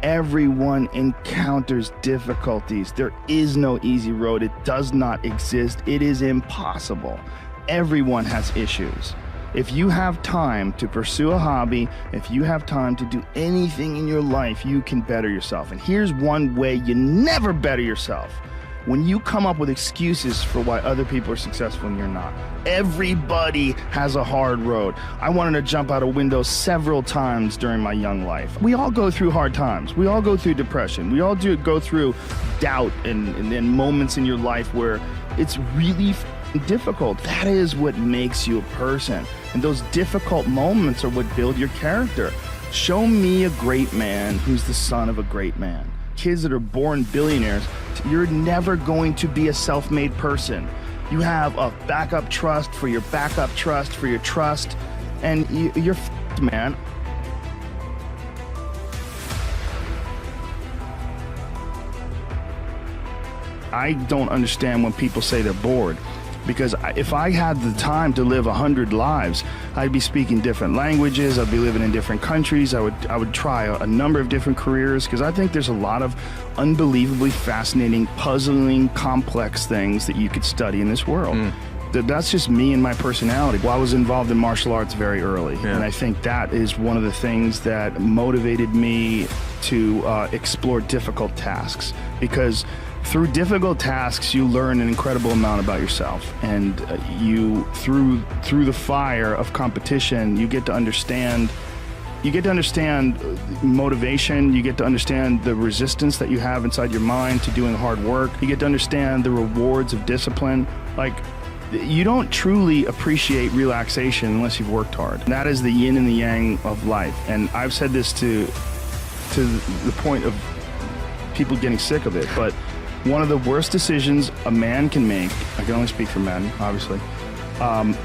Everyone encounters difficulties. There is no easy road. It does not exist. It is impossible. Everyone has issues. If you have time to pursue a hobby, if you have time to do anything in your life, you can better yourself. And here's one way you never better yourself. When you come up with excuses for why other people are successful and you're not. Everybody has a hard road. I wanted to jump out a window several times during my young life. We all go through hard times. We all go through depression. We all go through doubt and moments in your life where it's really difficult. That is what makes you a person. And those difficult moments are what build your character. Show me a great man who's the son of a great man. Kids that are born billionaires, you're never going to be a self-made person. You have a backup trust for your backup trust for your trust, and you're f***ed, man. I don't understand when people say they're bored. Because if I had the time to live 100 lives, I'd be speaking different languages, I'd be living in different countries, I would try a number of different careers, because I think there's a lot of unbelievably fascinating, puzzling, complex things that you could study in this world. That's just me and my personality. Well, I was involved in martial arts very early, and I think that is one of the things that motivated me to explore difficult tasks, because through difficult tasks, you learn an incredible amount about yourself, and you, through the fire of competition, you get to understand motivation, you get to understand the resistance that you have inside your mind to doing hard work, you get to understand the rewards of discipline. Like, you don't truly appreciate relaxation unless you've worked hard. That is the yin and the yang of life, and I've said this to the point of people getting sick of it, but one of the worst decisions a man can make, I can only speak for men, obviously,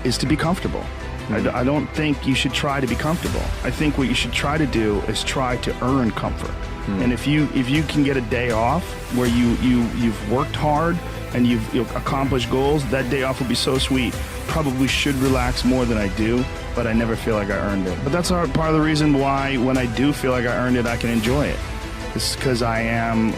is to be comfortable. I don't think you should try to be comfortable. I think what you should try to do is try to earn comfort. And if you can get a day off where you've worked hard and you've accomplished goals, that day off will be so sweet. Probably should relax more than I do, but I never feel like I earned it. But that's part of the reason why when I do feel like I earned it, I can enjoy it. It's because I am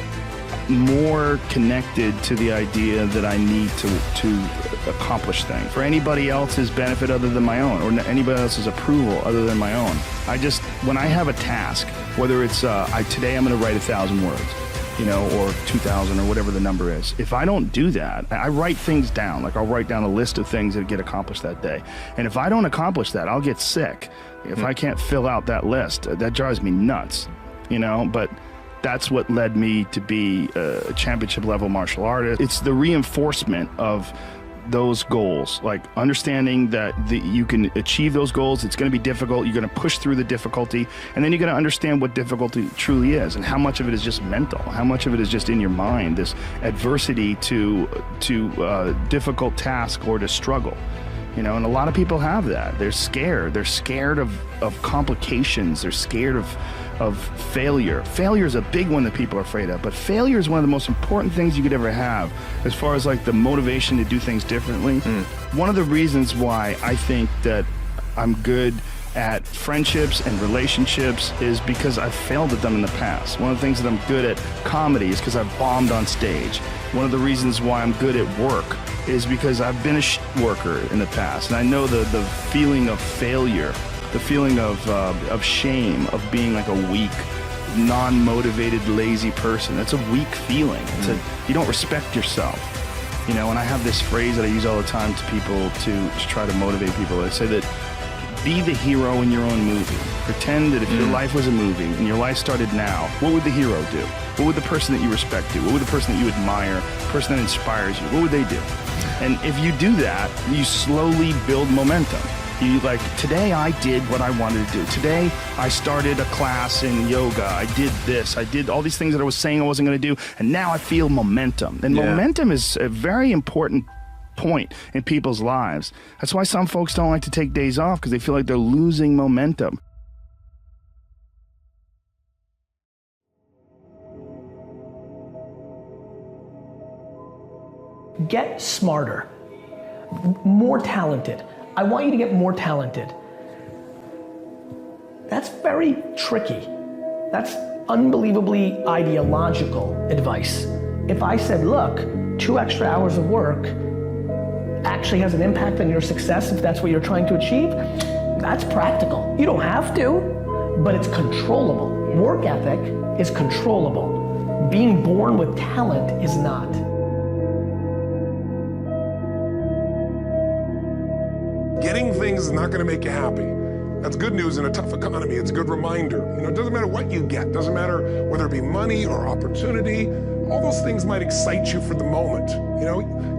more connected to the idea that I need to accomplish things for anybody else's benefit other than my own, or anybody else's approval other than my own. When I have a task, whether it's today I'm going to write 1,000 words, or 2,000 or whatever the number is. If I don't do that, I write things down. Like, I'll write down a list of things that get accomplished that day. And if I don't accomplish that, I'll get sick. If I can't fill out that list, that drives me nuts, but that's what led me to be a championship level martial artist. It's the reinforcement of those goals, like understanding that you can achieve those goals. It's going to be difficult. You're going to push through the difficulty, and then you're going to understand what difficulty truly is and how much of it is just mental, how much of it is just in your mind, this adversity to difficult task or to struggle. And a lot of people have that. They're scared. They're scared of complications. They're scared of failure. Failure is a big one that people are afraid of, but failure is one of the most important things you could ever have as far as like the motivation to do things differently. One of the reasons why I think that I'm good at friendships and relationships is because I've failed at them in the past. One of the things that I'm good at comedy is because I've bombed on stage. One of the reasons why I'm good at work is because I've been a worker in the past, and I know the feeling of failure, the feeling of shame, of being like a weak, non-motivated, lazy person. That's a weak feeling. You don't respect yourself. And I have this phrase that I use all the time to people to try to motivate people. I say that be the hero in your own movie. Pretend that if your life was a movie and your life started now, what would the hero do? What would the person that you respect do? What would the person that you admire, the person that inspires you, what would they do? And if you do that, you slowly build momentum. You like, today I did what I wanted to do. Today I started a class in yoga. I did this. I did all these things that I was saying I wasn't going to do. And now I feel momentum. And momentum is a very important point in people's lives. That's why some folks don't like to take days off, because they feel like they're losing momentum. Get smarter, more talented. I want you to get more talented. That's very tricky. That's unbelievably ideological advice. If I said, look, 2 extra hours of work actually has an impact on your success if that's what you're trying to achieve, that's practical. You don't have to, but it's controllable. Work ethic is controllable. Being born with talent is not. Getting things is not going to make you happy. That's good news in a tough economy. It's a good reminder. It doesn't matter what you get. Doesn't matter whether it be money or opportunity. All those things might excite you for the moment.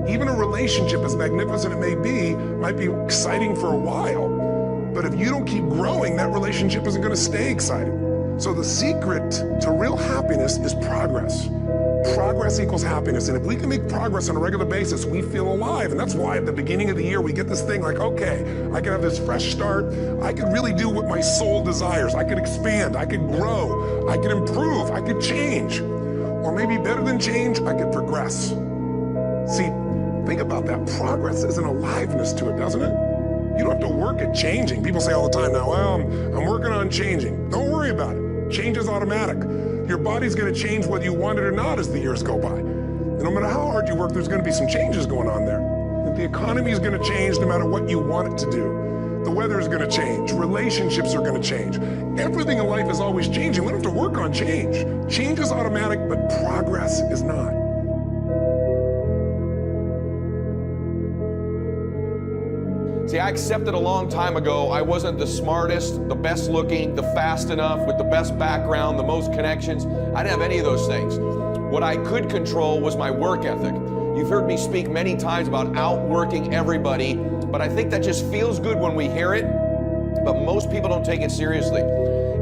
Even a relationship, as magnificent it may be, might be exciting for a while. But if you don't keep growing, that relationship isn't going to stay exciting. So the secret to real happiness is progress. Progress equals happiness, and if we can make progress on a regular basis, we feel alive. And that's why at the beginning of the year we get this thing like, okay, I can have this fresh start. I can really do what my soul desires. I can expand, I can grow, I can improve, I can change. Or maybe better than change, I can progress. See, think about that. Progress is an aliveness to it, doesn't it? You don't have to work at changing. People say all the time now, well, I'm working on changing. Don't worry about it. Change is automatic. Your body's going to change whether you want it or not as the years go by. And no matter how hard you work, there's going to be some changes going on there. The economy is going to change no matter what you want it to do. The weather is going to change. Relationships are going to change. Everything in life is always changing. We don't have to work on change. Change is automatic, but progress is not. See, I accepted a long time ago I wasn't the smartest, the best looking, the fast enough, with the best background, the most connections. I didn't have any of those things. What I could control was my work ethic. You've heard me speak many times about outworking everybody, but I think that just feels good when we hear it, but most people don't take it seriously.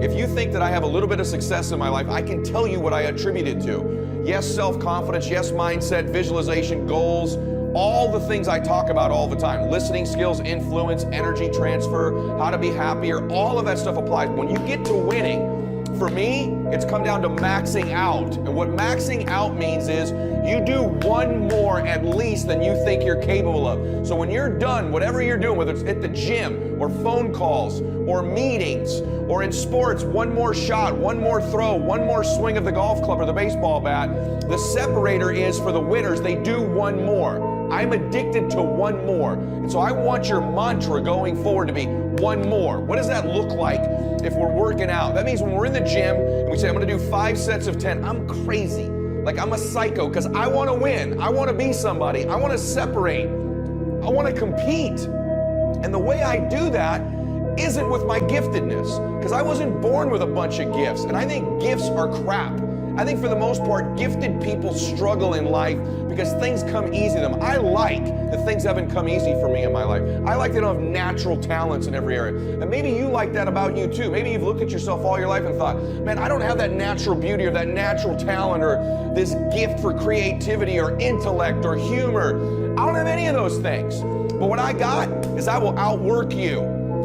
If you think that I have a little bit of success in my life, I can tell you what I attribute it to. Yes, self-confidence, yes, mindset, visualization, goals, all the things I talk about all the time. Listening skills, influence, energy transfer, how to be happier, all of that stuff applies. When you get to winning, for me, it's come down to maxing out. And what maxing out means is you do one more at least than you think you're capable of. So when you're done, whatever you're doing, whether it's at the gym or phone calls or meetings or in sports, one more shot, one more throw, one more swing of the golf club or the baseball bat, the separator is for the winners, they do one more. I'm addicted to one more. And so I want your mantra going forward to be one more. What does that look like if we're working out? That means when we're in the gym and we say, I'm gonna do 5 sets of 10, I'm crazy. Like I'm a psycho because I wanna win. I wanna be somebody. I wanna separate. I wanna compete. And the way I do that isn't with my giftedness, because I wasn't born with a bunch of gifts. And I think gifts are crap. I think for the most part, gifted people struggle in life because things come easy to them. I like that things haven't come easy for me in my life. I like that I don't have natural talents in every area. And maybe you like that about you too. Maybe you've looked at yourself all your life and thought, man, I don't have that natural beauty or that natural talent or this gift for creativity or intellect or humor. I don't have any of those things. But what I got is I will outwork you.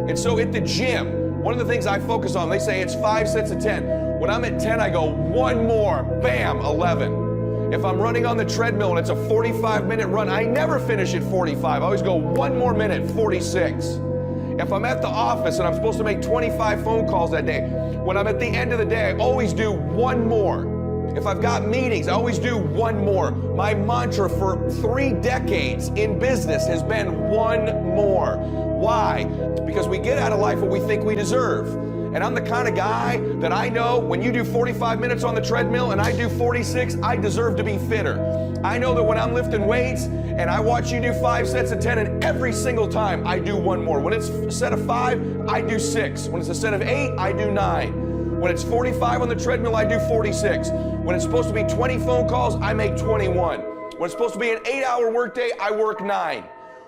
And so at the gym, one of the things I focus on, they say it's 5 sets of 10. When I'm at 10, I go one more, bam, 11. If I'm running on the treadmill and it's a 45-minute run, I never finish at 45. I always go one more minute, 46. If I'm at the office and I'm supposed to make 25 phone calls that day, when I'm at the end of the day, I always do one more. If I've got meetings, I always do one more. My mantra for 3 decades in business has been one more. Why? Because we get out of life what we think we deserve. And I'm the kind of guy that I know when you do 45 minutes on the treadmill and I do 46, I deserve to be fitter. I know that when I'm lifting weights and I watch you do 5 sets of 10, and every single time I do one more. When it's a set of 5, I do 6. When it's a set of 8, I do 9. When it's 45 on the treadmill, I do 46. When it's supposed to be 20 phone calls, I make 21. When it's supposed to be an 8-hour workday, I work 9.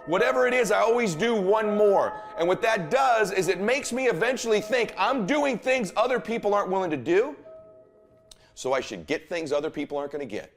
Whatever it is, I always do one more. And what that does is it makes me eventually think I'm doing things other people aren't willing to do, so I should get things other people aren't going to get.